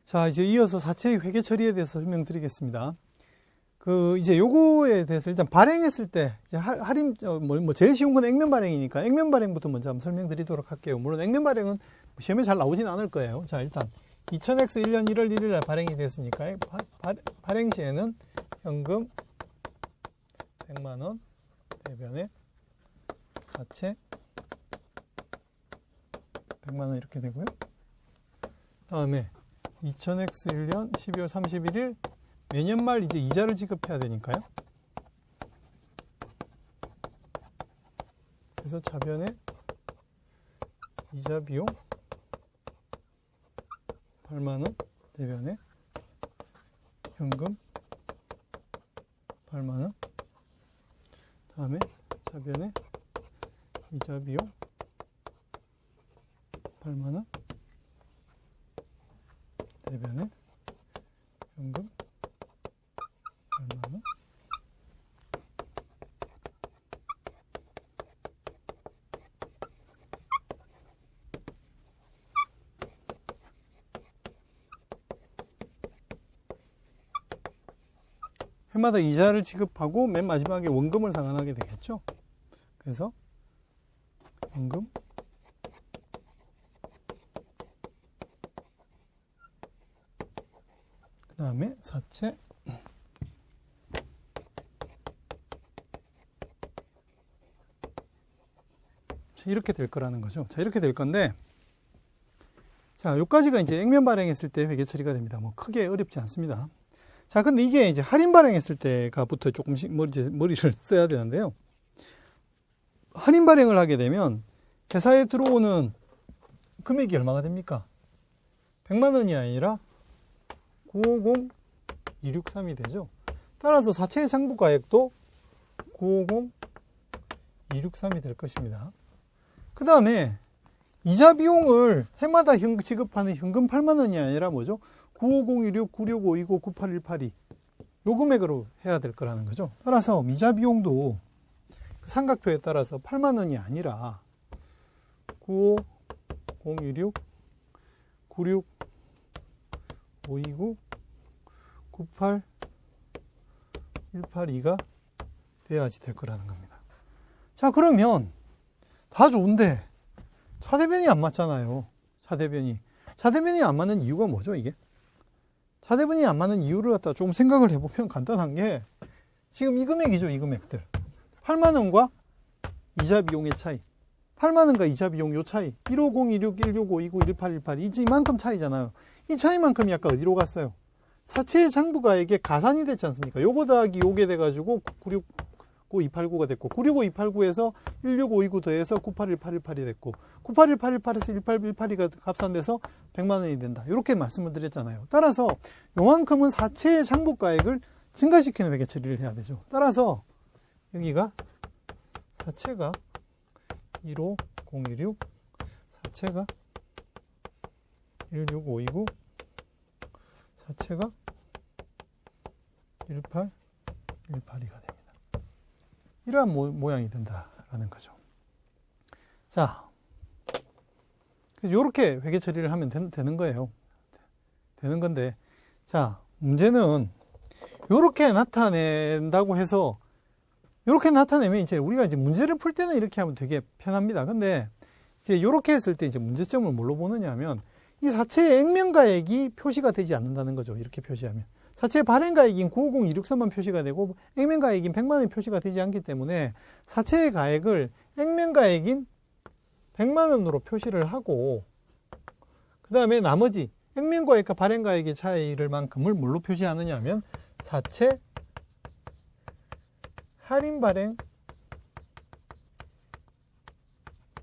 자, 이제 이어서 사채의 회계 처리에 대해서 설명드리겠습니다. 이제 요거에 대해서 일단 발행했을 때, 이제 할인, 제일 쉬운 건 액면 발행이니까 액면 발행부터 먼저 한번 설명드리도록 할게요. 물론 액면 발행은 시험에 잘 나오진 않을 거예요. 자, 일단 2000X 1년 1월 1일 날 발행이 됐으니까 발행 시에는 현금 100만원 대변에 사채 100만원 이렇게 되고요. 다음에 2000X 1년 12월 31일 매년 말 이제 이자를 지급해야 되니까요. 그래서 차변에 이자 비용 8만원 대변에 현금 8만원 다음에 차변에 이자 비용 8만원 대변에 현금 8만원 해마다 이자를 지급하고 맨 마지막에 원금을 상환하게 되겠죠. 그래서 원금 그 다음에 사채 이렇게 될 거라는 거죠. 자, 이렇게 될 건데, 자, 요까지가 이제 액면 발행했을 때 회계 처리가 됩니다. 뭐 크게 어렵지 않습니다. 자, 근데 이게 이제 할인 발행했을 때가부터 조금씩 머리를 써야 되는데요. 할인 발행을 하게 되면 회사에 들어오는 금액이 얼마가 됩니까? 100만 원이 아니라 950263이 되죠. 따라서 사채의 장부가액도 950263이 될 것입니다. 그 다음에 이자 비용을 해마다 지급하는 현금 8만 원이 아니라 뭐죠? 95016, 9652, 98182 요 금액으로 해야 될 거라는 거죠. 따라서 이자 비용도 삼각표에 따라서 8만 원이 아니라 95016, 96, 529, 98, 182가 돼야지 될 거라는 겁니다. 자, 그러면 다 좋은데 차대변이 안 맞잖아요. 차대변이 안 맞는 이유가 뭐죠, 이게? 차대변이 안 맞는 이유를 갖다 좀 생각을 해보면 간단한 게 지금 이 금액이죠, 이 금액들. 8만 원과 이자 비용의 차이. 8만 원과 이자 비용 요 차이. 150, 16, 165, 29, 18, 18. 이만큼 차이잖아요. 이 차이만큼이 아까 어디로 갔어요? 사채의 장부가액에 가산이 됐지 않습니까? 요거 더하기 요게 돼가지고 969,289가 됐고, 965,289에서 16529 더해서 981818이 됐고, 981818에서 18182가 합산돼서 100만 원이 된다. 이렇게 말씀을 드렸잖아요. 따라서 요만큼은 사채의 장부가액을 증가시키는 회계 처리를 해야 되죠. 따라서 여기가 사채가 15016, 사채가 16529, 사채가 18182가 됩니다. 이러한 모양이 된다라는 거죠. 자, 이렇게 회계 처리를 하면 되는 거예요. 되는 건데, 자, 문제는 이렇게 나타낸다고 해서 이렇게 나타내면 이제 우리가 이제 문제를 풀 때는 이렇게 하면 되게 편합니다. 근데 이제 이렇게 했을 때 이제 문제점을 뭘로 보느냐 하면 이 사채의 액면가액이 표시가 되지 않는다는 거죠. 이렇게 표시하면. 사채의 발행가액인 950263만 표시가 되고 액면가액인 100만 원이 표시가 되지 않기 때문에 사채의 가액을 액면가액인 100만 원으로 표시를 하고 그 다음에 나머지 액면가액과 발행가액의 차이를 만큼을 뭘로 표시하느냐 하면 사채 할인 발행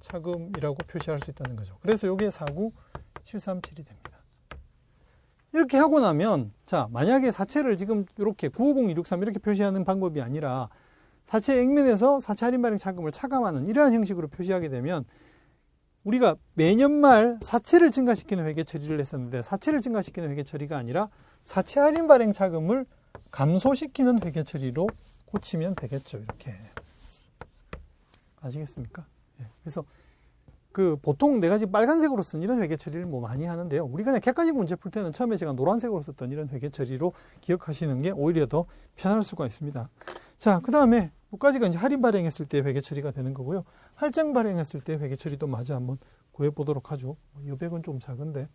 차금이라고 표시할 수 있다는 거죠. 그래서 이게 49737이 됩니다. 이렇게 하고 나면, 자, 만약에 사채를 지금 이렇게 950263 이렇게 표시하는 방법이 아니라 사채 액면에서 사채 할인 발행 차금을 차감하는 이러한 형식으로 표시하게 되면 우리가 매년 말 사채를 증가시키는 회계 처리를 했었는데 사채를 증가시키는 회계 처리가 아니라 사채 할인 발행 차금을 감소시키는 회계 처리로 고치면 되겠죠. 이렇게. 아시겠습니까? 예. 그래서 그 보통 4가지 빨간색으로 쓴 이런 회계 처리를 뭐 많이 하는데요. 우리가 그냥 객관식 문제 풀 때는 처음에 제가 노란색으로 썼던 이런 회계 처리로 기억하시는 게 오히려 더 편할 수가 있습니다. 자, 그 다음에 6가지가 이제 할인 발행했을 때 회계 처리가 되는 거고요. 할증 발행했을 때 회계 처리도 마저 한번 구해 보도록 하죠. 여백은 좀 작은데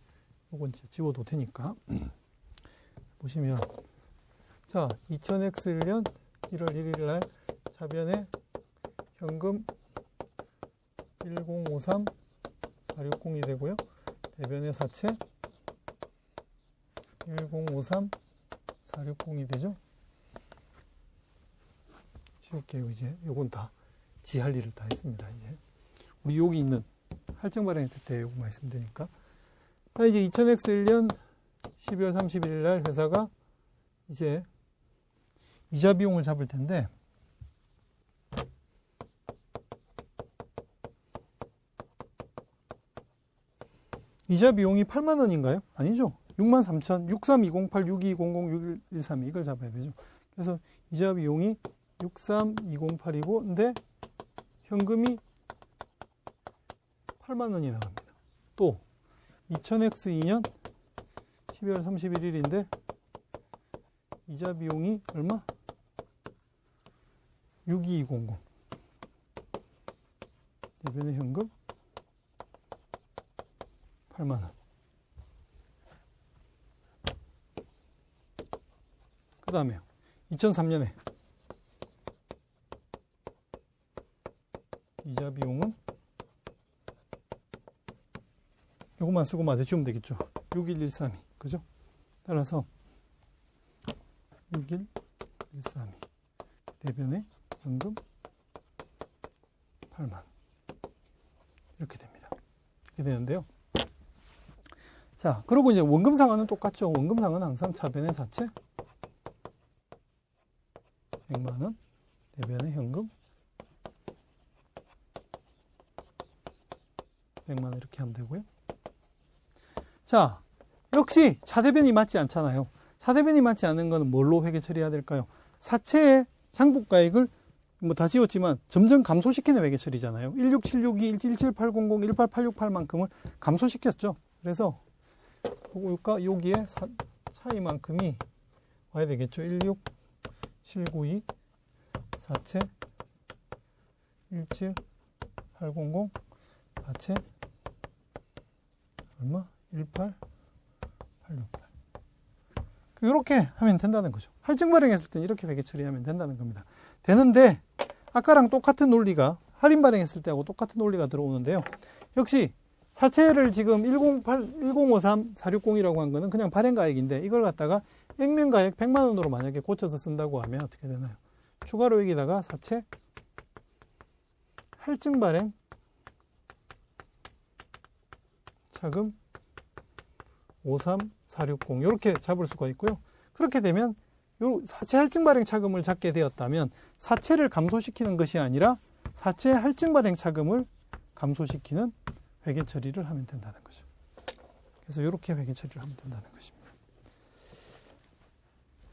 이건 이제 지워도 되니까. 보시면 자, 2000X1년 1월 1일 날 차변에 현금 1053-460이 되고요. 대변의 사채 1053-460이 되죠. 지울게요. 이제 요건 다 지 할 일을 다 했습니다. 이제 우리 여기 있는 할증 발행했을 때 요거 말씀드리니까. 이제 2000X1년 12월 31일 날 회사가 이제 이자 비용을 잡을 텐데 이자 비용이 8만 원인가요? 아니죠. 63,000, 63,208, 6200, 6113 이걸 잡아야 되죠. 그래서 이자 비용이 63,208이고 근데 현금이 8만 원이 나갑니다. 또 2000X2년 12월 31일인데 이자 비용이 얼마? 6200 대변의 현금 8만 원. 그 다음에 2003년에 이자 비용은 요것만 쓰고 맞아 지우면 되겠죠. 61132 그죠? 따라서 61132 대변의 현금 8만 이렇게 됩니다. 이렇게 되는데요. 자, 그리고 이제 원금 상환은 똑같죠. 원금 상환은 항상 차변의 사채 100만 원, 대변의 현금 100만 원 이렇게 하면 되고요. 자, 역시 차대변이 맞지 않잖아요. 차대변이 맞지 않는 것은 뭘로 회계 처리해야 될까요? 사채의 장부가액을 뭐 다 지웠지만 점점 감소시키는 회계 처리잖아요. 16762, 17800, 18868만큼을 감소시켰죠. 그래서 여기에 차이만큼이 와야 되겠죠. 16792 사채 17800 사채 얼마? 18868 이렇게 하면 된다는 거죠. 할증 발행했을 때 이렇게 회계 처리하면 된다는 겁니다. 되는데 아까랑 똑같은 논리가 할인 발행했을 때하고 똑같은 논리가 들어오는데요. 역시 사채를 지금 1053-460이라고 한 거는 그냥 발행가액인데 이걸 갖다가 액면가액 100만 원으로 만약에 고쳐서 쓴다고 하면 어떻게 되나요? 추가로 여기다가 사채 할증 발행 차금 53460 이렇게 잡을 수가 있고요. 그렇게 되면 요 사채 할증 발행 차금을 잡게 되었다면 사채를 감소시키는 것이 아니라 사채 할증 발행 차금을 감소시키는 회계 처리를 하면 된다는 거죠. 그래서 이렇게 회계 처리를 하면 된다는 것입니다.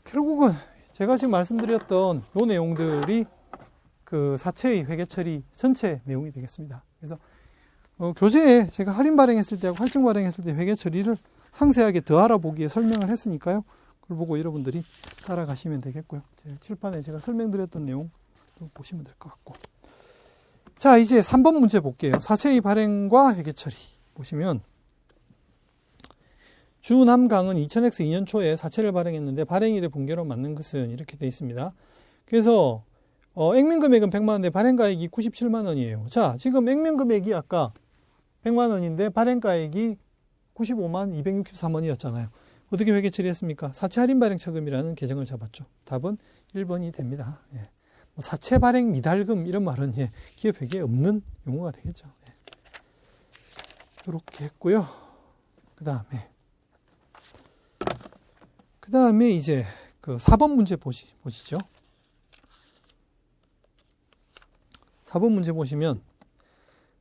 결국은 제가 지금 말씀드렸던 요 내용들이 그 사채의 회계 처리 전체 내용이 되겠습니다. 그래서 교재에 제가 할인 발행했을 때하고 할증 발행했을 때 회계 처리를 상세하게 더 알아보기에 설명을 했으니까요. 그걸 보고 여러분들이 따라가시면 되겠고요. 제 칠판에 제가 설명드렸던 내용 보시면 될 것 같고. 자, 이제 3번 문제 볼게요. 사채의 발행과 회계 처리. 보시면 주남강은 2000X 2년 초에 사채를 발행했는데 발행일에 분기로 맞는 것은 이렇게 되어 있습니다. 그래서 액면 금액은 100만 원인데 발행가액이 97만 원이에요. 자, 지금 액면 금액이 아까 100만 원인데 발행가액이 95만 263원이었잖아요. 어떻게 회계 처리했습니까? 사채 할인 발행 차금이라는 계정을 잡았죠. 답은 1번이 됩니다. 예. 뭐 사채 발행 미달금 이런 말은 기업 회계에 없는 용어가 되겠죠. 예. 이렇게 했고요. 그 다음에 이제 그 4번 문제 보시죠. 4번 문제 보시면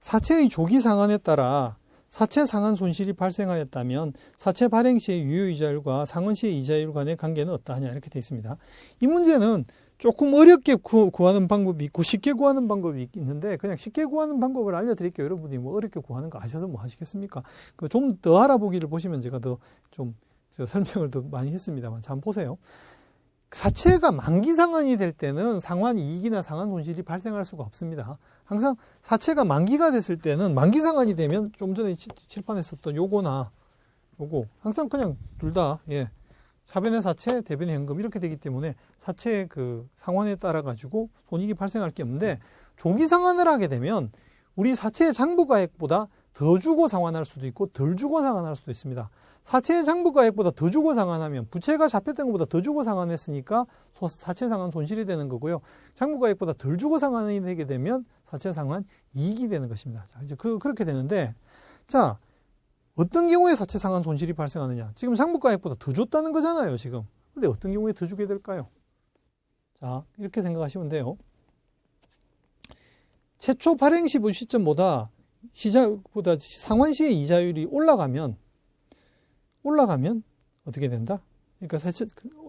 사채의 조기 상환에 따라 사채 상환 손실이 발생하였다면 사채 발행 시의 유효이자율과 상환 시의 이자율 간의 관계는 어떠하냐 이렇게 되어 있습니다. 이 문제는 조금 어렵게 구하는 방법이 있고 쉽게 구하는 방법이 있는데 그냥 쉽게 구하는 방법을 알려드릴게요. 여러분이 뭐 어렵게 구하는 거 아셔서 뭐 하시겠습니까? 그 좀 더 알아보기를 보시면 제가 더 좀 설명을 더 많이 했습니다만 자, 한번 보세요. 사채가 만기 상환이 될 때는 상환 이익이나 상환 손실이 발생할 수가 없습니다. 항상 사채가 만기가 됐을 때는 만기 상환이 되면 좀 전에 칠판했었던 요거나 요거 항상 그냥 둘 다 예. 차변의 사채, 대변의 현금 이렇게 되기 때문에 사채의 그 상환에 따라 가지고 손익이 발생할 게 없는데 조기 상환을 하게 되면 우리 사채의 장부가액보다 더 주고 상환할 수도 있고 덜 주고 상환할 수도 있습니다. 사채의 장부가액보다 더 주고 상환하면 부채가 잡혔던 것보다 더 주고 상환했으니까 사채 상환 손실이 되는 거고요. 장부가액보다 덜 주고 상환이 되게 되면 사채 상환 이익이 되는 것입니다. 자, 이제 그렇게 되는데 자, 어떤 경우에 사채 상환 손실이 발생하느냐? 지금 장부가액보다 더 줬다는 거잖아요, 지금. 근데 어떤 경우에 더 주게 될까요? 자, 이렇게 생각하시면 돼요. 최초 발행 시점보다 상환 시의 이자율이 올라가면 어떻게 된다? 그러니까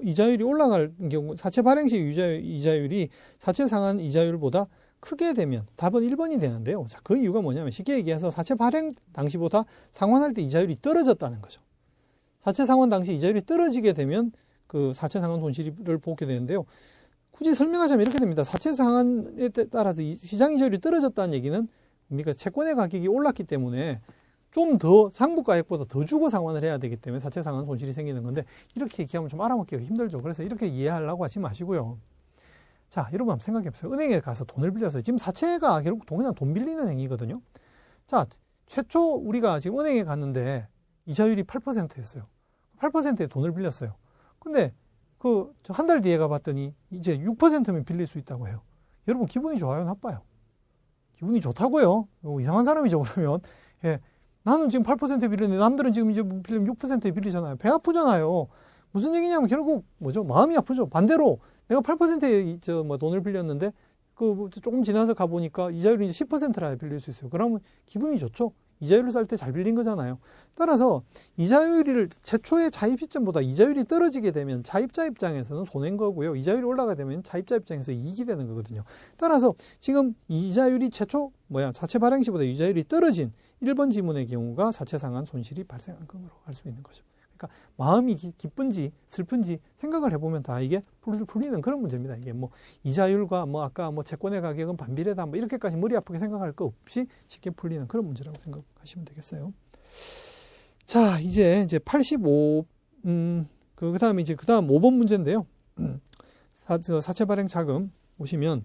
이자율이 올라갈 경우 사채 발행 시 이자율이 사채 상환 이자율보다 크게 되면 답은 1번이 되는데요. 자, 그 이유가 뭐냐면 쉽게 얘기해서 사채 발행 당시보다 상환할 때 이자율이 떨어졌다는 거죠. 사채 상환 당시 이자율이 떨어지게 되면 그 사채 상환 손실을 보게 되는데요. 굳이 설명하자면 이렇게 됩니다. 사채 상환에 따라서 시장 이자율이 떨어졌다는 얘기는 우리가 채권의 가격이 올랐기 때문에 좀 더 장부가액보다 더 주고 상환을 해야 되기 때문에 사채 상환 손실이 생기는 건데 이렇게 얘기하면 좀 알아먹기가 힘들죠. 그래서 이렇게 이해하려고 하지 마시고요. 자, 여러분 한번 생각해 보세요. 은행에 가서 돈을 빌렸어요. 지금 사채가 결국 그냥 돈 빌리는 행위거든요. 자, 최초 우리가 지금 은행에 갔는데 이자율이 8%였어요. 8%에 돈을 빌렸어요. 근데 한 달 뒤에 가봤더니 이제 6%면 빌릴 수 있다고 해요. 여러분 기분이 좋아요? 나빠요? 기분이 좋다고요? 이상한 사람이죠, 그러면. 예. 나는 지금 8% 빌리는데 남들은 지금 이제 빌리면 6%에 빌리잖아요. 배 아프잖아요. 무슨 얘기냐면 결국 뭐죠? 마음이 아프죠. 반대로 내가 8%에 돈을 빌렸는데 조금 지나서 가보니까 이자율이 이제 10%라 빌릴 수 있어요. 그러면 기분이 좋죠. 이자율을 쌀 때 잘 빌린 거잖아요. 따라서 이자율을 최초의 차입 시점보다 이자율이 떨어지게 되면 차입자 입장에서는 손해인 거고요. 이자율이 올라가게 되면 차입자 입장에서 이익이 되는 거거든요. 따라서 지금 이자율이 사채 발행 시보다 이자율이 떨어진 1번 지문의 경우가 사채 상환 손실이 발생한 것으로 알 수 있는 거죠. 그러니까 마음이 기쁜지 슬픈지 생각을 해보면 다 이게 풀리는 그런 문제입니다. 이게 이자율과 아까 채권의 가격은 반비례다 이렇게까지 머리 아프게 생각할 거 없이 쉽게 풀리는 그런 문제라고 생각하시면 되겠어요. 자, 이제 85 그다음에 그다음 5번 문제인데요. 사채 발행 자금 보시면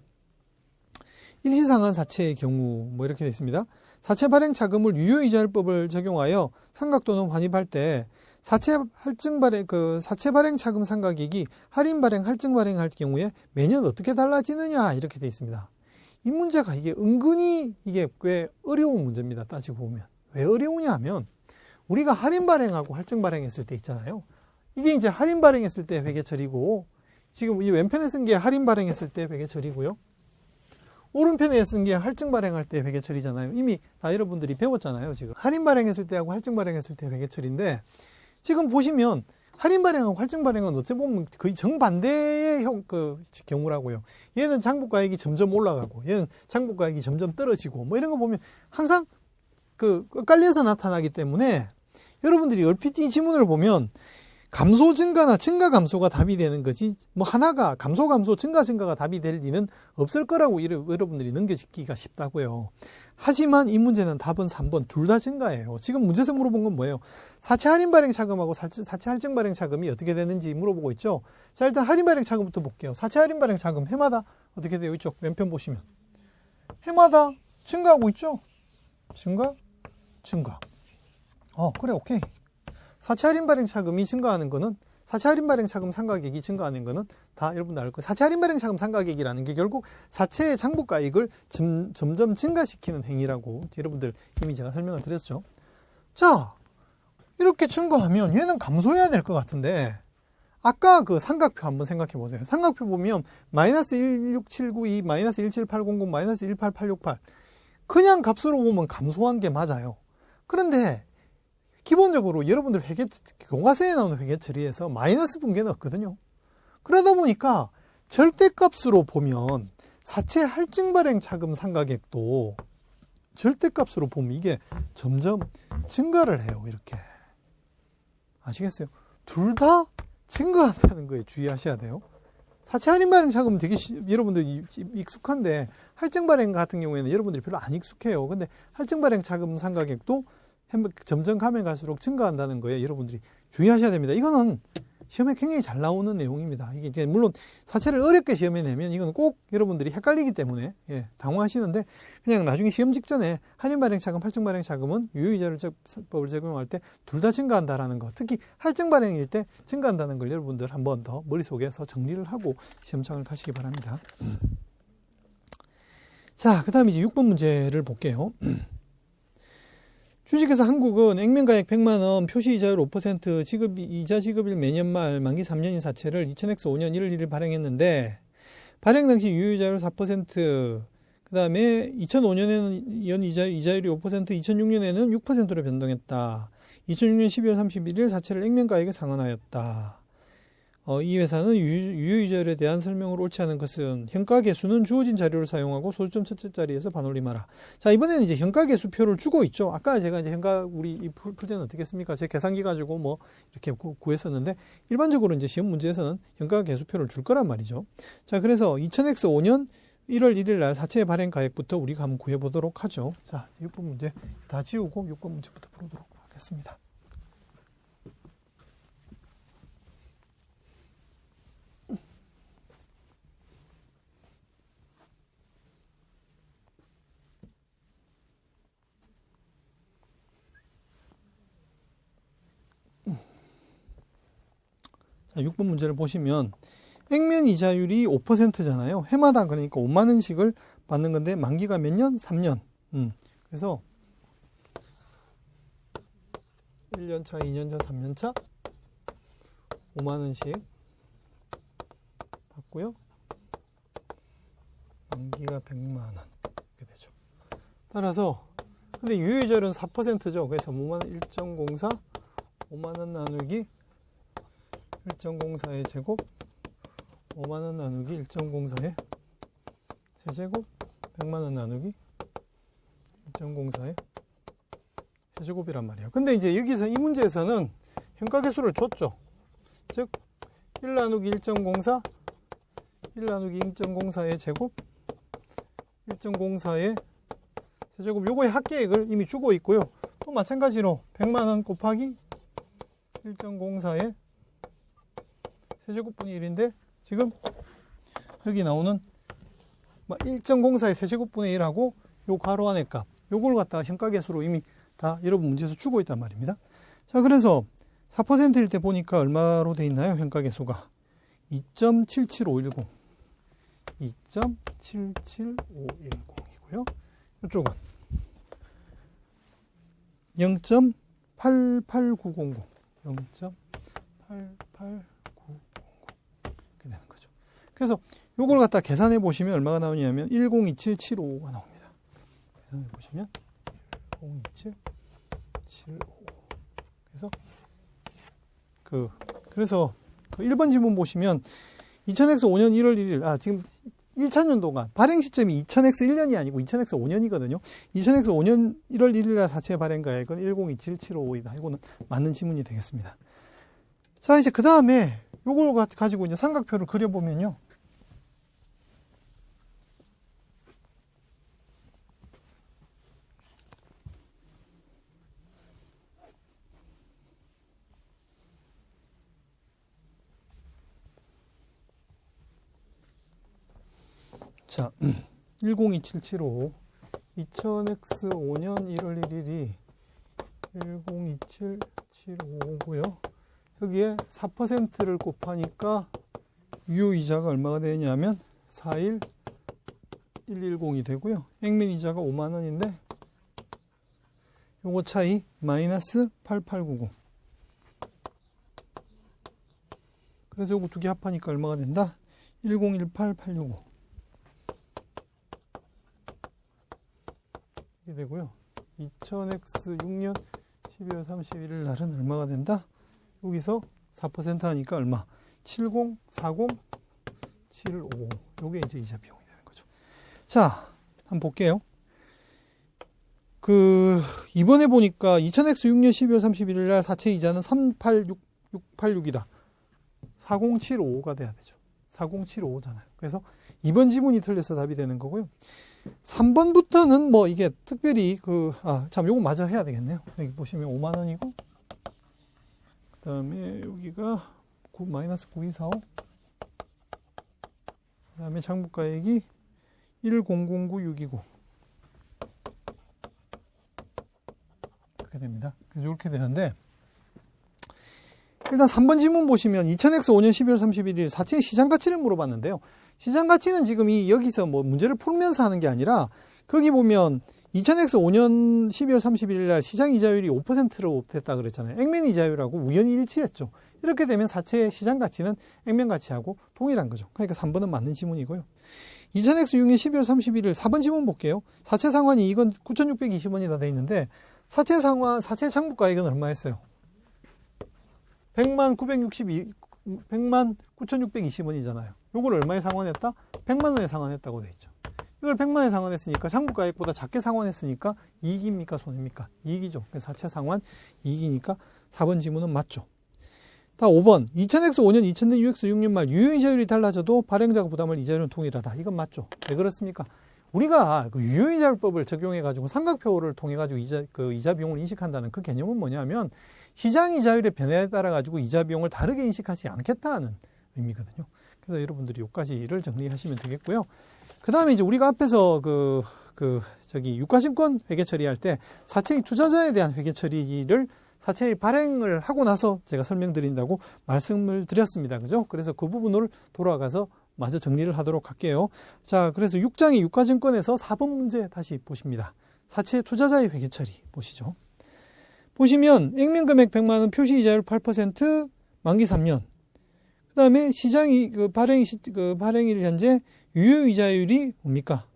일시상환 사채의 경우 이렇게 되어 있습니다. 사채 발행 자금을 유효이자율법을 적용하여 상각 또는 환입할 때 사채 발행 자금 상각액이 할인 발행, 할증 발행할 경우에 매년 어떻게 달라지느냐 이렇게 되어 있습니다. 이 문제가 이게 은근히 이게 꽤 어려운 문제입니다. 따지고 보면. 왜 어려우냐 하면 우리가 할인 발행하고 할증 발행했을 때 있잖아요. 이게 이제 할인 발행했을 때 회계처리고 지금 이 왼편에 쓴 게 할인 발행했을 때 회계처리고요. 오른편에 쓴 게 할증 발행할 때 회계처리잖아요. 이미 다 여러분들이 배웠잖아요. 지금 할인 발행했을 때하고 할증 발행했을 때 회계처리인데 지금 보시면 할인 발행하고 할증 발행은 어찌 보면 거의 정반대의 경우라고요. 얘는 장부가액이 점점 올라가고 얘는 장부가액이 점점 떨어지고 이런 거 보면 항상 엇갈려서 나타나기 때문에 여러분들이 얼핏 이 지문을 보면 감소 증가나 증가 감소가 답이 되는 거지 하나가 감소 증가가 답이 될 리는 없을 거라고 여러분들이 넘겨짓기가 쉽다고요. 하지만 이 문제는 답은 3번 둘 다 증가예요. 지금 문제에서 물어본 건 뭐예요? 사채 할인 발행 차금하고 사채 할증 발행 차금이 어떻게 되는지 물어보고 있죠. 자, 일단 할인 발행 차금부터 볼게요. 사채 할인 발행 차금 해마다 어떻게 돼요? 이쪽 왼편 보시면 해마다 증가하고 있죠. 증가. 그래, 오케이. 사채 할인 발행 차금이 증가하는 거는 사채 할인 발행 차금 상각액이 증가하는 거는 다 여러분들 알 거예요. 사채 할인 발행 차금 상각액이라는 게 결국 사채의 장부가액을 점점 증가시키는 행위라고 여러분들 이미 제가 설명을 드렸죠. 자, 이렇게 증가하면 얘는 감소해야 될 것 같은데 아까 그 삼각표 한번 생각해 보세요. 삼각표 보면 마이너스 16792, 마이너스 17800, 마이너스 18868 그냥 값으로 보면 감소한 게 맞아요. 그런데 기본적으로 여러분들 교과서에 나오는 회계 처리에서 마이너스 분계는 없거든요. 그러다 보니까 절대값으로 보면 사채 할증 발행 차금 상가액도 절대값으로 보면 이게 점점 증가를 해요. 이렇게. 아시겠어요? 둘 다 증가한다는 거에 주의하셔야 돼요. 사채 할인 발행 차금은 되게 여러분들 익숙한데 할증 발행 같은 경우에는 여러분들이 별로 안 익숙해요. 근데 할증 발행 차금 상가액도 점점 가면 갈수록 증가한다는 거에 여러분들이 주의하셔야 됩니다. 이거는 시험에 굉장히 잘 나오는 내용입니다. 이게 이제 물론 사채를 어렵게 시험에 내면 이건 꼭 여러분들이 헷갈리기 때문에 당황하시는데 그냥 나중에 시험 직전에 할인 발행 차금, 할증 발행 차금은 유효이자율법을 적용할 때 둘 다 증가한다라는 거, 특히 할증 발행일 때 증가한다는 걸 여러분들 한 번 더 머릿속에서 정리를 하고 시험장을 가시기 바랍니다. 자, 그 다음에 이제 6번 문제를 볼게요. 주식회사 한국은 액면가액 100만원, 표시이자율 5%, 이자 지급일 매년 말 만기 3년인 사채를 2000X 5년 1월 1일 발행했는데 발행 당시 유효이자율 4%, 그 다음에 2005년에는 연 이자율이 5%, 2006년에는 6%로 변동했다. 2006년 12월 31일 사채를 액면가액에 상환하였다. 이 회사는 유효이자율에 대한 설명을 옳지 않은 것은 현가계수는 주어진 자료를 사용하고 소수점 첫째 자리에서 반올림하라. 자, 이번에는 이제 현가계수표를 주고 있죠. 아까 제가 이제 우리 풀 때는 어떻게 했습니까? 제 계산기 가지고 뭐 이렇게 구했었는데 일반적으로 이제 시험 문제에서는 현가계수표를 줄 거란 말이죠. 자, 그래서 2000X 5년 1월 1일 날 사채 발행 가액부터 우리가 한번 구해보도록 하죠. 자, 6번 문제 다 지우고 6번 문제부터 풀어보도록 하겠습니다. 자, 6번 문제를 보시면 액면 이자율이 5%잖아요. 해마다 그러니까 5만 원씩을 받는 건데 만기가 몇 년? 3년. 그래서 1년차, 2년차, 3년차 5만 원씩 받고요. 만기가 100만 원 이렇게 되죠. 따라서 근데 유효이자율은 4%죠. 그래서 5만 원 1.04 5만 원 나누기 1.04의 제곱 5만원 나누기 1.04의 세제곱 100만원 나누기 1.04의 세제곱이란 말이에요. 근데 이제 여기서 이 문제에서는 현가계수를 줬죠. 즉 1 나누기 1.04 1 나누기 1.04의 제곱 1.04의 세제곱 요거의 합계액을 이미 주고 있고요. 또 마찬가지로 100만원 곱하기 1.04의 세제곱분의 1인데 지금 여기 나오는 1.04의 세제곱분의 1하고 요 괄호 안의 값 요걸 갖다가 현가계수로 이미 다 여러분 문제에서 주고 있단 말입니다. 자, 그래서 4%일 때 보니까 얼마로 돼 있나요? 현가계수가 2.77510 2.77510이고요. 이쪽은 0.88900 0.88900 이렇게 되는 거죠. 그래서 요걸 갖다 계산해 보시면 얼마가 나오냐면 102775가 나옵니다. 계산해 보시면 102775. 그래서 그 1번 지문 보시면 2000X 5년 1월 1일 지금 1차년도가 발행 시점이 2000X 1년이 아니고 2000X 5년이거든요. 2000X 5년 1월 1일 날 사채 발행 가액은 102775이다. 이거는 맞는 지문이 되겠습니다. 자, 이제 그 다음에 요걸 가지고 이제 삼각표를 그려보면요. 자, 102775 2000X 5년 1월 1일이 102775고요. 여기에 4%를 곱하니까 유효이자가 얼마가 되냐면 41110이 되고요. 액면이자가 5만 원인데 요거 차이 마이너스 8890. 그래서 요거 두 개 합하니까 얼마가 된다? 1018865 이렇게 되고요. 2000X 6년 12월 31일 날은 얼마가 된다? 여기서 4% 하니까 얼마? 7040 407, 5. 요게 이제 이자 비용이 되는 거죠. 자, 한번 볼게요. 이번에 보니까 2000X 6년 12월 31일 날 사채 이자는 386686이다. 4075가 돼야 되죠. 4075잖아요. 그래서 이번 지문이 틀려서 답이 되는 거고요. 3번부터는 뭐 이게 특별히 참 요거 마저 해야 되겠네요. 여기 보시면 5만 원이고, 그 다음에 여기가 마이너스 9245, 그 다음에 장부가액이 1000629 이렇게 됩니다. 그래서 이렇게 되는데, 일단 3번 지문 보시면 2000X 5년 12월 31일 사채의 시장 가치를 물어봤는데요. 시장 가치는 지금 여기서 뭐 문제를 풀면서 하는 게 아니라, 거기 보면 2000X 5년 12월 31일 날 시장 이자율이 5%로 됐다 그랬잖아요. 액면 이자율하고 우연히 일치했죠. 이렇게 되면 사채의 시장 가치는 액면 가치하고 동일한 거죠. 그러니까 3번은 맞는 지문이고요. 2000X 6년 12월 31일 4번 지문 볼게요. 사채 상환이 이건 9,620원이다 돼 있는데, 사채 상환, 사채 장부가액은 얼마였어요? 100만 9,620원이잖아요. 요걸 얼마에 상환했다? 100만 원에 상환했다고 돼 있죠. 이걸 100만 원에 상환했으니까 장부가액보다 작게 상환했으니까 이익입니까? 손해입니까? 이익이죠. 그래서 사채 상환 이익이니까 4번 지문은 맞죠. 다 5번. 2000X 5년, 2000년 UX 6년 말 유효이자율이 달라져도 발행자가 부담할 이자율은 동일하다. 이건 맞죠. 왜 그렇습니까? 우리가 유효이자율법을 적용해가지고 삼각표를 통해가지고 이자 비용을 인식한다는 그 개념은 뭐냐면, 시장 이자율의 변화에 따라가지고 이자 비용을 다르게 인식하지 않겠다는 의미거든요. 그래서 여러분들이 여기까지를 정리하시면 되겠고요. 그 다음에 이제 우리가 앞에서 유가증권 회계 처리할 때 사채의 투자자에 대한 회계 처리를 사채의 발행을 하고 나서 제가 설명드린다고 말씀을 드렸습니다. 그죠? 그래서 그 부분을 돌아가서 마저 정리를 하도록 할게요. 자, 그래서 6장의 유가증권에서 4번 문제 다시 보십니다. 사채 투자자의 회계 처리 보시죠. 보시면 액면 금액 100만 원, 표시 이자율 8%, 만기 3년. 그 다음에 시장이 발행일 현재 유효 이자율이 뭡니까?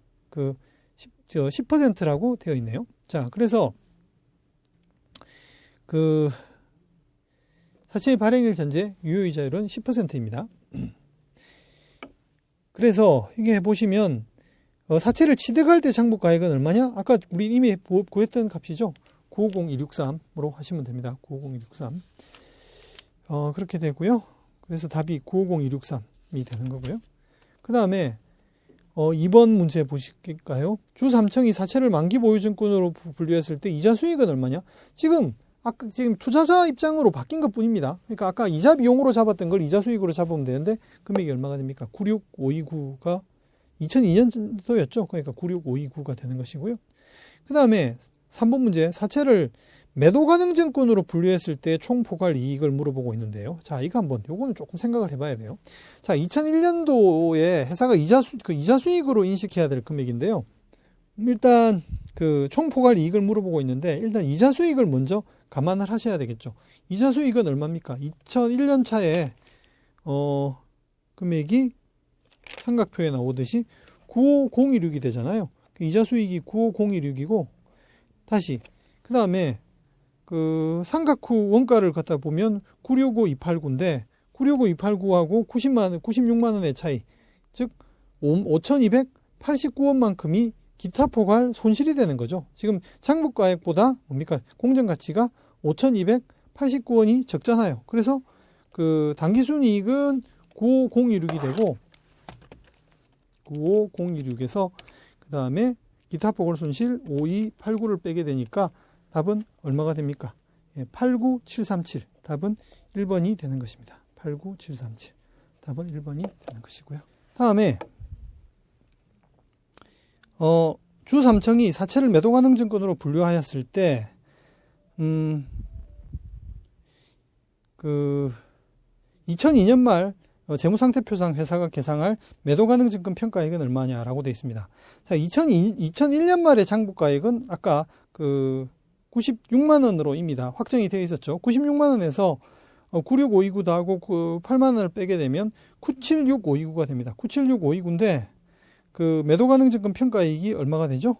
10%라고 되어 있네요. 자, 그래서 사채의 발행일 현재 유효 이자율은 10%입니다. 그래서 이게 보시면 사채를 취득할 때 장부가액은 얼마냐? 아까 우리 이미 구했던 값이죠. 950163으로 하시면 됩니다. 950163. 그렇게 되고요. 그래서 답이 950163이 되는 거고요. 그 다음에 2번 문제 보실까요? 주 3층이 사채를 만기 보유증권으로 분류했을 때 이자 수익은 얼마냐? 지금 투자자 입장으로 바뀐 것 뿐입니다. 그러니까 아까 이자 비용으로 잡았던 걸 이자 수익으로 잡으면 되는데, 금액이 얼마가 됩니까? 96529가 2002년도였죠. 그러니까 96529가 되는 것이고요. 그 다음에 3번 문제, 사채를 매도 가능 증권으로 분류했을 때 총 포괄 이익을 물어보고 있는데요. 자, 요거는 조금 생각을 해봐야 돼요. 자, 2001년도에 회사가 이자 수익으로 인식해야 될 금액인데요. 일단 총 포괄 이익을 물어보고 있는데, 일단 이자 수익을 먼저 감안을 하셔야 되겠죠. 이자 수익은 얼마입니까? 2001년 차에 금액이 삼각표에 나오듯이 95016이 되잖아요. 이자 수익이 95016이고, 다시 그 다음에 삼각후 원가를 갖다 보면 965289인데 965289하고 96만 원의 차이, 즉 5289원만큼이 기타 포괄 손실이 되는 거죠. 지금 장부가액보다 뭡니까? 공정가치가 5289원이 적잖아요. 그래서 당기순이익은 95016이 되고, 95016에서 그 다음에 기타 포괄 손실 5289를 빼게 되니까 답은 얼마가 됩니까? 89737. 답은 1번이 되는 것입니다. 89737. 답은 1번이 되는 것이고요. 다음에 주 3층이 사채를 매도 가능 증권으로 분류하였을 때 2002년 말 재무상태표상 회사가 계상할 매도 가능 증권 평가액은 얼마냐라고 되어 있습니다. 자, 2001년 말의 장부가액은 아까 96만 원으로입니다. 확정이 되어 있었죠. 96만 원에서 96529도 하고 8만 원을 빼게 되면 976529가 됩니다. 976529인데 매도 가능 증권 평가액이 얼마가 되죠?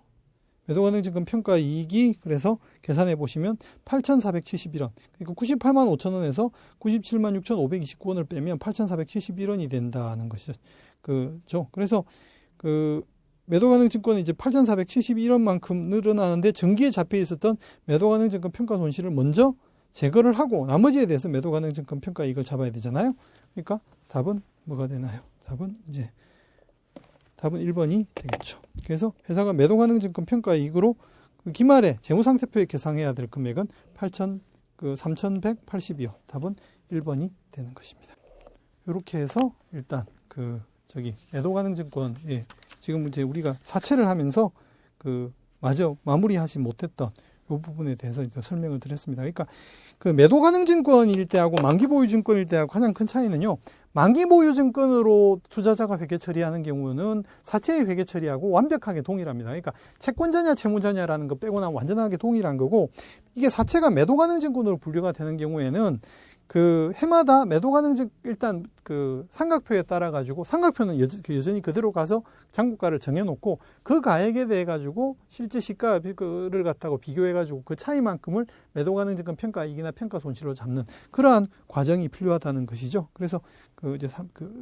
매도 가능 증권 평가 이익이 그래서 계산해 보시면 8,471원. 그러니까 98만 5천 원에서 97만 6,529원을 빼면 8,471원이 된다는 것이죠. 그죠? 그래서 그 매도 가능 증권은 이제 8,471원만큼 늘어나는데 전기에 잡혀 있었던 매도 가능 증권 평가 손실을 먼저 제거를 하고 나머지에 대해서 매도 가능 증권 평가 이익을 잡아야 되잖아요. 그러니까 답은 뭐가 되나요? 답은 1번이 되겠죠. 그래서 회사가 매도 가능 증권 평가 이익으로 그 기말에 재무상태표에 계상해야 될 금액은 3,182원. 답은 1번이 되는 것입니다. 이렇게 해서 일단 매도 가능 증권, 예, 지금 이제 우리가 사채를 하면서 마저 마무리하지 못했던 이 부분에 대해서 이제 설명을 드렸습니다. 그러니까 그 매도 가능 증권일 때하고 만기 보유 증권일 때하고 가장 큰 차이는요. 만기 보유 증권으로 투자자가 회계 처리하는 경우는 사채의 회계 처리하고 완벽하게 동일합니다. 그러니까 채권자냐 채무자냐라는 거 빼고는 완전하게 동일한 거고, 이게 사채가 매도 가능 증권으로 분류가 되는 경우에는 그 해마다 매도 가능 일단 그 삼각표에 따라 가지고 삼각표는 여전히 그대로 가서 장부가를 정해놓고 그 가액에 대해 가지고 실제 시가를 갖다가 비교해 가지고 그 차이만큼을 매도 가능 증권 평가 이익이나 평가 손실로 잡는 그러한 과정이 필요하다는 것이죠. 그래서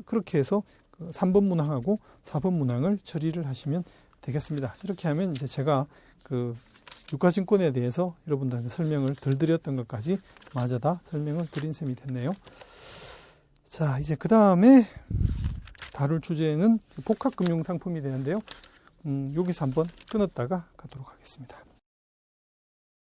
그렇게 해서 3번 문항하고 4번 문항을 처리를 하시면 되겠습니다. 이렇게 하면 이제 제가 유가증권에 대해서 여러분들한테 설명을 덜 드렸던 것까지 마저 다 설명을 드린 셈이 됐네요. 자, 이제 그 다음에 다룰 주제는 복합금융상품이 되는데요. 여기서 한번 끊었다가 가도록 하겠습니다.